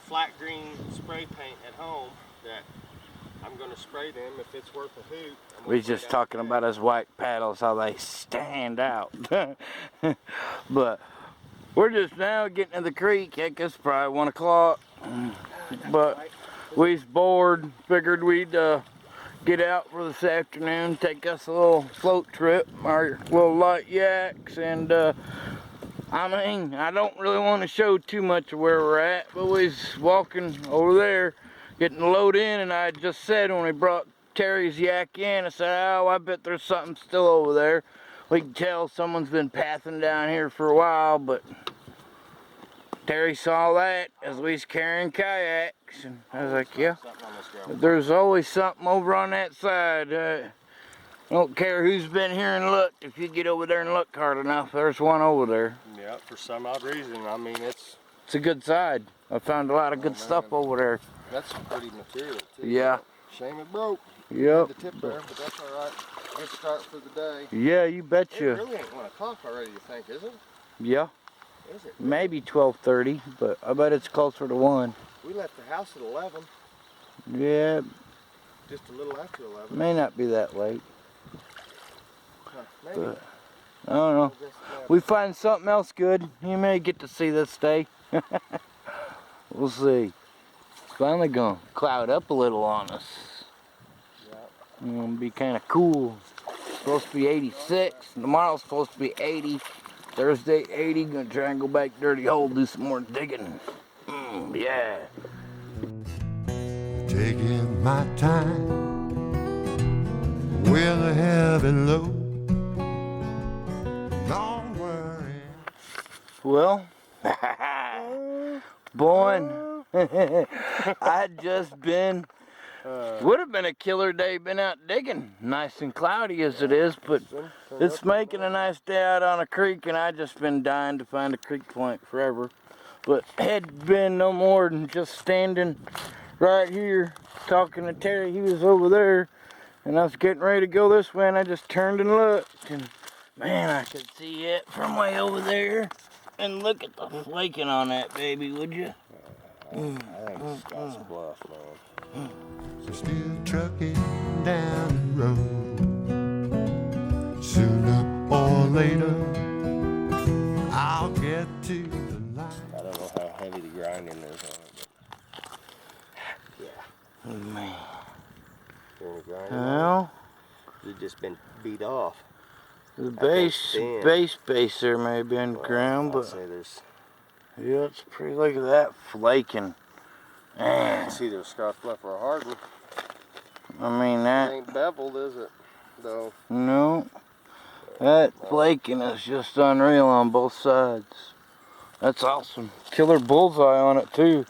flat green spray paint at home that I'm going to spray them if it's worth a hoot. We was just talking about his white paddles, how they stand out. But we're just now getting to the creek. Heck, it's probably 1 o'clock. But we's bored. Figured we'd get out for this afternoon, take us a little float trip, our little light yaks, and I mean, I don't really want to show too much of where we're at, but we's walking over there, getting the load in, and I just said when we brought Terry's yak in, I said, oh, I bet there's something still over there. We can tell someone's been pathing down here for a while, but Terry saw that as we was carrying kayaks, and I was like, yeah, there's always something over on that side. I don't care who's been here and looked. If you get over there and look hard enough, there's one over there. Yeah, for some odd reason. I mean, it's a good side. I found a lot of good stuff over there. That's some pretty material too. Yeah. Shame it broke. Yep. The tip there, but that's all right. Good start for the day. Yeah, you betcha. It really ain't 1 o'clock already, you think, is it? Yeah. Is it? Maybe 12:30, but I bet it's closer to 1. We left the house at 11. Yeah. Just a little after 11. May not be that late. Maybe. But I don't know. We find something else good, you may get to see this day. We'll see. It's finally gonna cloud up a little on us. Yeah. It's gonna be kind of cool. It's supposed to be 86. Tomorrow's supposed to be 80. Thursday 80. Gonna try and go back dirty hole, do some more digging. Yeah. Taking my time with a heavy load. Don't worry. Well, boy, I'd just been, would have been a killer day, been out digging. Nice and cloudy as it is, but it's making a nice day out on a creek, and I just been dying to find a creek point forever. But had been no more than just standing right here talking to Terry. He was over there, and I was getting ready to go this way, and I just turned and looked, and man, I could see it from way over there. And look at the flaking on that baby, would you? I think it's Scottsbluff, man. So still trucking down the road. Sooner or later, I'll get to the light. I don't know how heavy the grinding is on it, but yeah. Man. Doing the grinding Well, it's just been beat off. the base there may have been ground, but say there's, yeah, it's pretty. Look at that flaking. Man, it's either Scottsbluff or a hard one. I mean It that. ain't beveled, is it? Though. No, that flaking is just unreal on both sides. That's awesome. Killer bullseye on it too.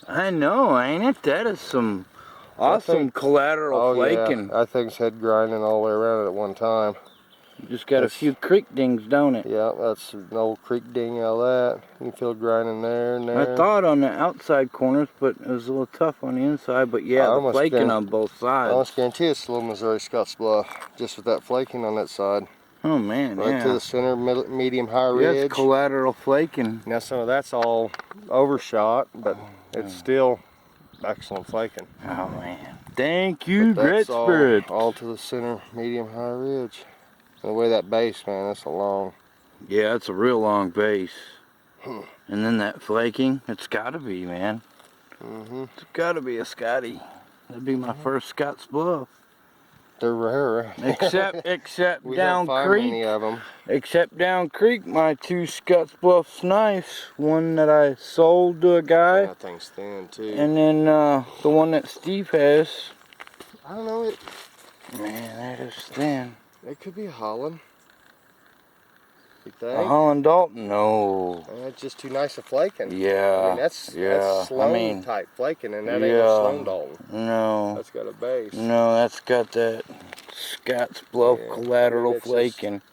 I know, ain't it? That is some awesome collateral flaking. Yeah. I think it's had grinding all the way around it at one time. You just got a few creek dings, don't it? Yeah, that's an old creek ding out of that. You can feel grinding there and there. I thought on the outside corners, but it was a little tough on the inside. But yeah, the flaking on both sides. I almost guarantee it's a little Missouri Scottsbluff, just with that flaking on that side. Oh man, right to the center, medium high ridge. Yeah, it's collateral flaking. Now some of that's all overshot, but it's still excellent flaking. Oh man, thank you, Great Spirit. All to the center, medium high ridge. And the way that base, man, that's a long. Yeah, it's a real long base. And then that flaking, it's got to be, man. It's got to be a Scotty. That'd be my first Scottsbluff. They're rare. Except we down don't find creek. many of them. Except down creek, my 2 Scottsbluff knives. One that I sold to a guy. That thing's thin too. And then the one that Steve has. I don't know it. Man, that is thin. It could be a Holland. You think? A Holland Dalton? No. It's just too nice a flaking. Yeah. I mean, that's Sloan type flaking, and that ain't a Sloan Dalton. No. That's got a base. No, that's got that Scottsbluff collateral flaking.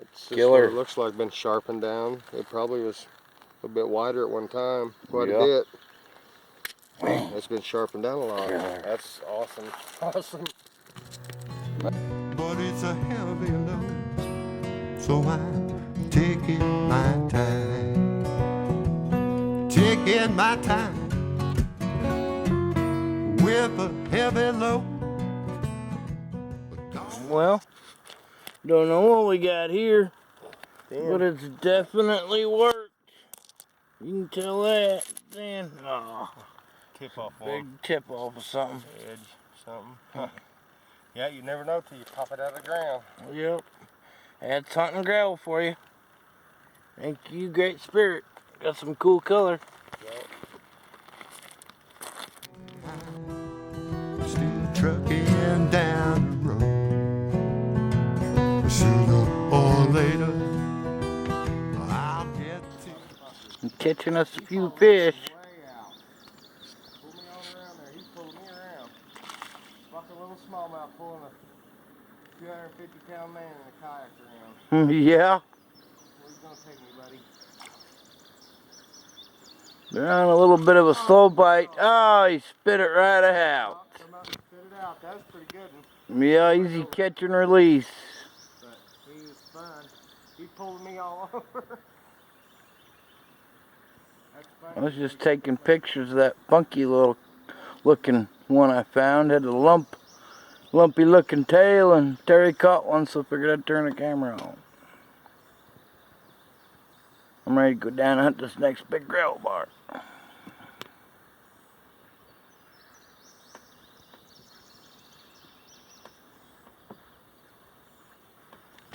It's Killer. It looks like been sharpened down. It probably was a bit wider at one time, quite a bit. It's been sharpened down a lot. Killer. That's awesome. Awesome. but it's a heavy load, so I'm taking my time, taking my time with a heavy load. Well, don't know what we got here, Damn. but it's definitely worked. You can tell that. Then, oh, Tip off big one. tip off of something. Edge, something. Huh. Yeah, you never know till you pop it out of the ground. Yep. That's hunting gravel for you. Thank you, Great Spirit. Got some cool color. Yep. Still trucking down the road. Sooner or later, I'll get to. I'm catching us a few fish. Way out. Pull me on around there. He's pulling me around. Like a little smallmouth pulling a 250-pound man in a kayak around. Yeah. Where's he gonna take me, buddy? They're on a little bit of a slow bite. Oh, he spit it right out. Oh, come out and spit it out. That was pretty good one. Yeah, easy catch and release. But he was fun. He pulled me all over. That's I funny. was just taking pictures of that funky little looking one I found. Had a lumpy looking tail, and Terry caught one, so I figured I'd turn the camera on. I'm ready to go down and hunt this next big gravel bar.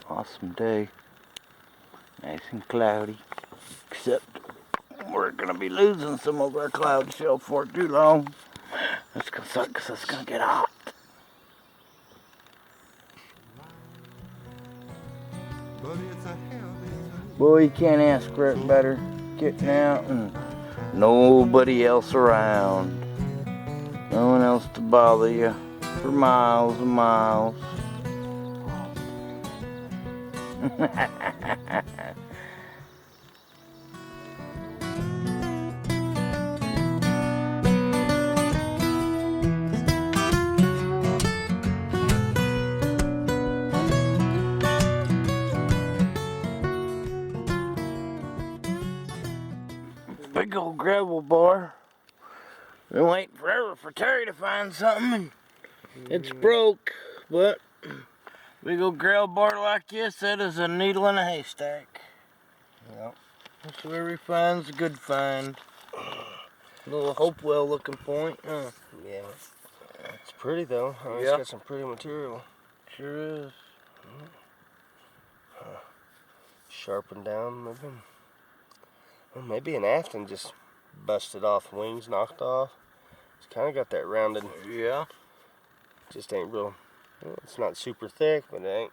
Awesome day. Nice and cloudy. Except we're going to be losing some of our cloud shell for too long. That's going to suck because it's going to get hot. But it's a heavy load. Boy, you can't ask for it better. Getting out and nobody else around. No one else to bother you for miles and miles. Big old gravel bar. Been waiting forever for Terry to find something, and it's broke, but big old gravel bar like this, that is a needle in a haystack. Yep. That's where he finds a good find. A little Hopewell looking point, huh? Yeah. It's pretty though. It's Yeah. got some pretty material. Sure is. Sharpened down, maybe. Well, maybe an afton just busted off, wings knocked off. It's kind of got that rounded. Yeah. Just ain't real. Well, it's not super thick, but it ain't.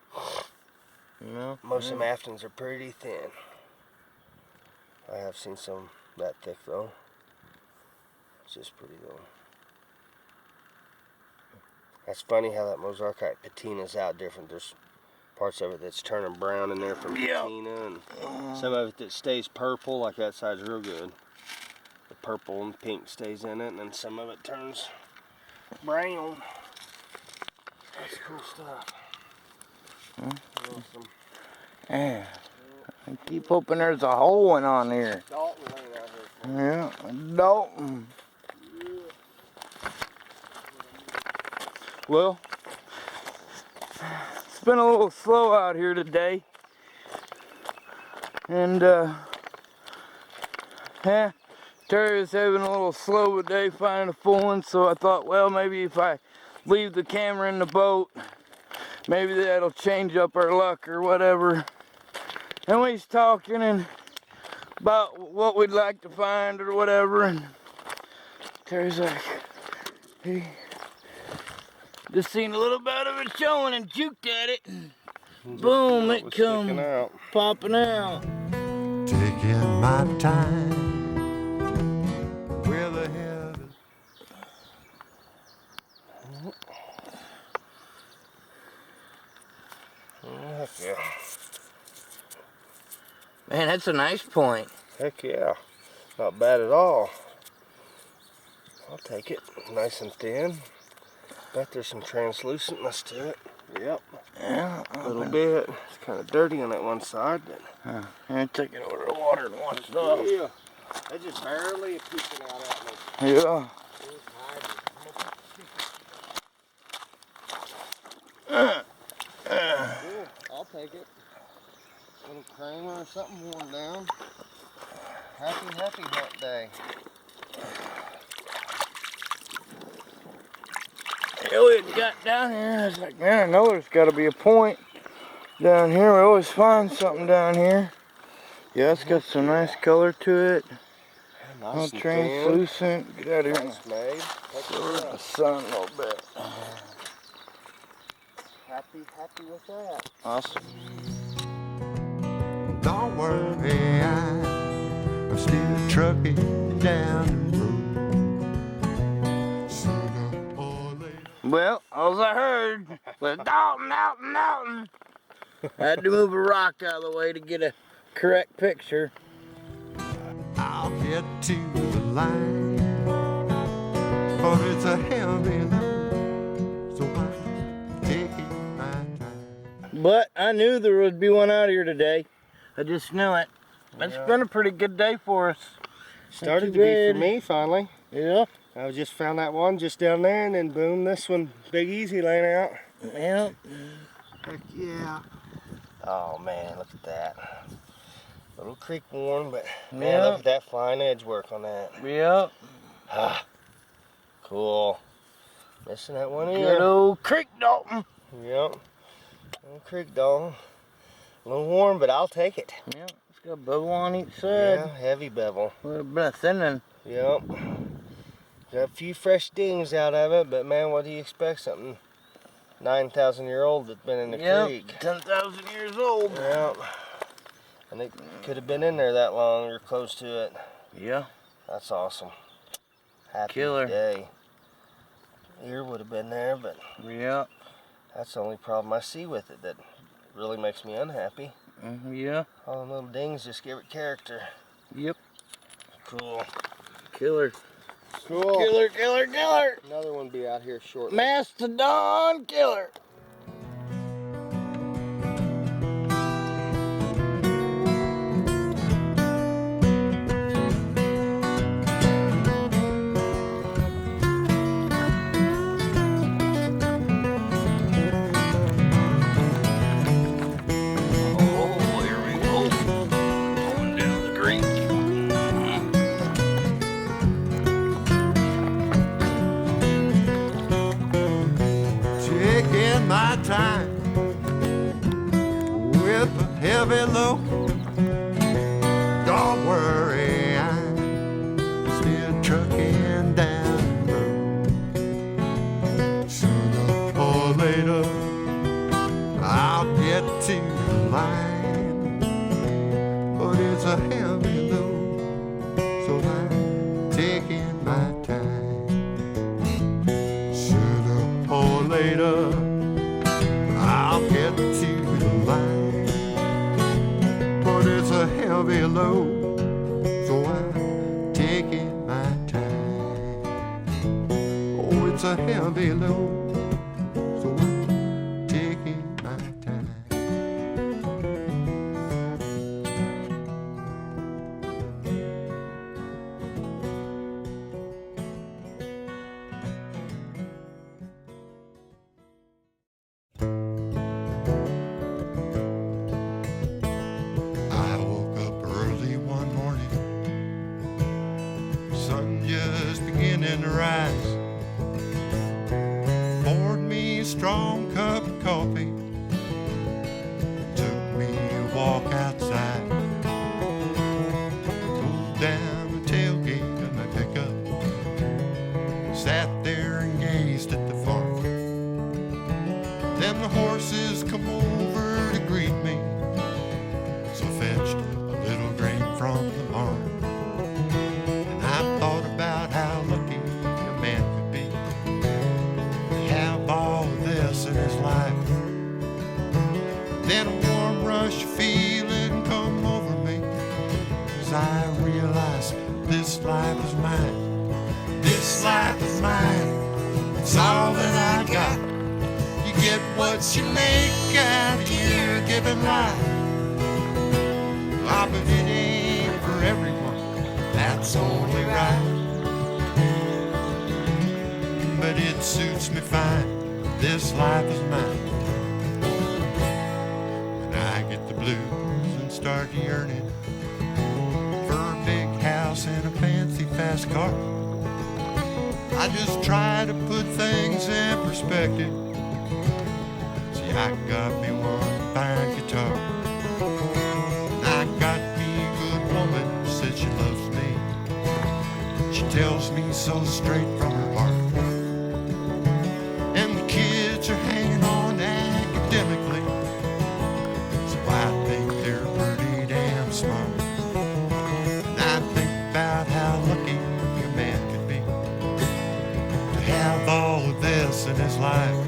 No. Most of them aftons are pretty thin. I have seen some that thick though. It's just pretty though. That's funny how that Mozarkite patina's out different. There's parts of it that's turning brown in there from Yeah. patina, and some of it that stays purple, like that side's real good. The purple and pink stays in it, and then some of it turns brown. That's cool stuff. Awesome. Yeah. I keep hoping there's a whole one on here. Dalton ain't out here. Yeah, Dalton. Well, it's been a little slow out here today. And, Terry was having a little slow day finding a full one, so I thought, well, maybe if I leave the camera in the boat, maybe that'll change up our luck or whatever. And we was talking and about what we'd like to find or whatever, and Terry's like, he just seen a little bit of it showing and juked at it, and boom, it was come sticking out. popping out. Taking my time with a heavy. Heck yeah. Man, that's a nice point. Heck yeah. Not bad at all. I'll take it. Nice and thin. Bet there's some translucentness to it. Yep. Yeah, A little bit. It's kind of dirty on that one side, but. And take it over to the water and wash it off. Yeah. They just barely peeking out at me. Yeah. Cool. I'll take it. A little creamer or something worn down. Happy hunt day. Yeah, we had got down here. I was like, man, I know there's got to be a point down here. We always find something down here. Yeah, it's got some nice color to it. Nice All and translucent. Get out of here. nice made. Over in the sun a little bit. Happy with that. Awesome. Don't worry, I'm still trucking down the road. Sooner or later. Well, all I heard was Dalton. I had to move a rock out of the way to get a correct picture. I'll get to the line, but it's a heavy load, so I'm taking my time. But I knew there would be one out here today. I just knew it. It's Yeah. been a pretty good day for us. Started to too be for bad. me finally. Yeah. I just found that one just down there, and then boom, this one, big easy laying out. Yeah. Heck yeah. Oh man, look at that. Little creek worn, but man, Yeah. look at that fine edge work on that. Yep. Ah, cool. Missing that one Good ear. old creek Dalton. Yep. Little creek dog. A little warm, but I'll take it. Yeah. It's got a bevel on each Yeah, side. heavy bevel. Would have been a thinning. Yep. Got a few fresh dings out of it, but man, what do you expect? Something 9,000-year-old that's been in the Yep. creek. 10,000 years old. Yep. And it could have been in there that long or close to it. Yeah. That's awesome. Happy Killer. day. Ear would have been there, but Yep. that's the only problem I see with it that really makes me unhappy. Yeah. All the little dings just give it character. Yep. Cool. Killer. Cool. Killer. Another one be out here shortly. Mastodon killer. Oh, here we go. Going down the creek. Taking my time with a heavy load. Don't worry, I'm still trucking down the road. Sooner or later, I'll get to the line, but it's a heavy load, so I'm taking my time. Sooner or later, I'll get to the line, but it's a heavy load, so I'm taking my time. Oh, it's a heavy load, so I'm taking my time. I woke up early one morning, sun just beginning to rise. get what you make out here giving life. Ah, but it ain't for everyone, that's only right. But it suits me fine, this life is mine. When I get the blues and start yearning for a big house and a fancy fast car, I just try to put things in perspective. See, I got me one fine guitar, and I got me a good woman, said she loves me. She tells me so straight from her heart. And the kids are hanging on academically, so I think they're pretty damn smart. And I think about how lucky a man could be to have all of this in his life.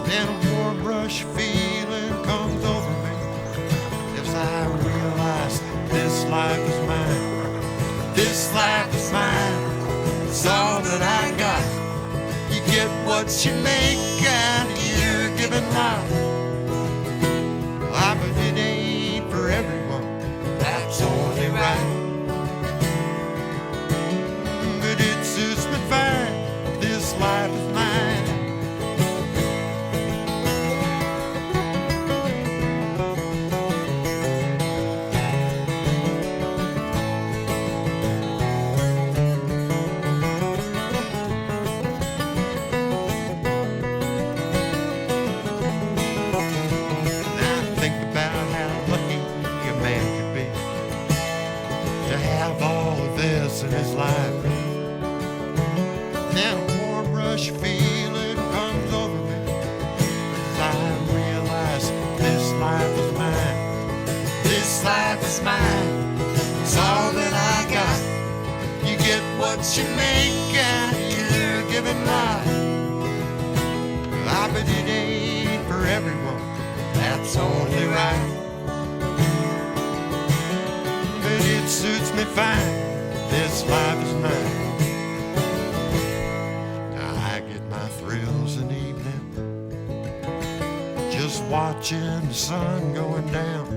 Then a warm rush feeling comes over me as I realize this life is mine. This life is mine. It's all that I got. You get what you make out here giving life. Ah, but it ain't for everyone, that's only right. But it suits me fine, this life is mine. In his life, then a warm rush feeling comes over me as I realize this life is mine. This life is mine. It's all that I got. You get what you make out here giving life. Ah, but it ain't for everyone, that's only right. But it suits me fine, this life is mine. Now I get my thrills in the evening, just watching the sun going down.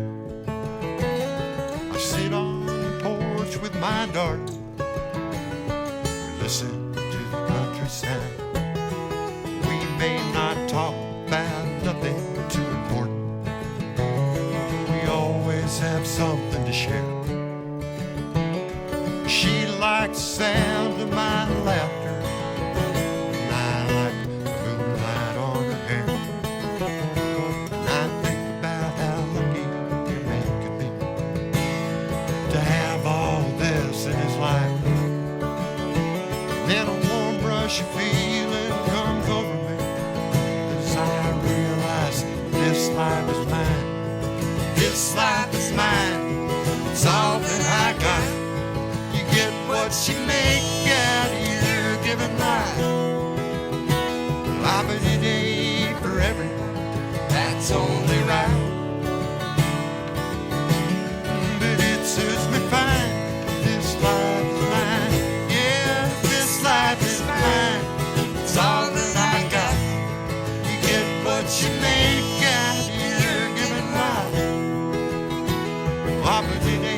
I sit on the porch with my daughter, listen to the country sound. We may not talk about nothing too important, we always have something to share. She likes the sound of my laughter, and I like the moonlight on her hair. And I think about how lucky a man could be to have all this in his life. Then a warm rush of feeling comes over me as I realize this life is mine. This life is mine. It's all that I got. Get what you make out here giving life. Ah, but it ain't for everyone, that's only right. But it suits me fine, this life is mine. Yeah, this life is mine. It's all that I got. You get what you make out here giving life. Ah, but it ain't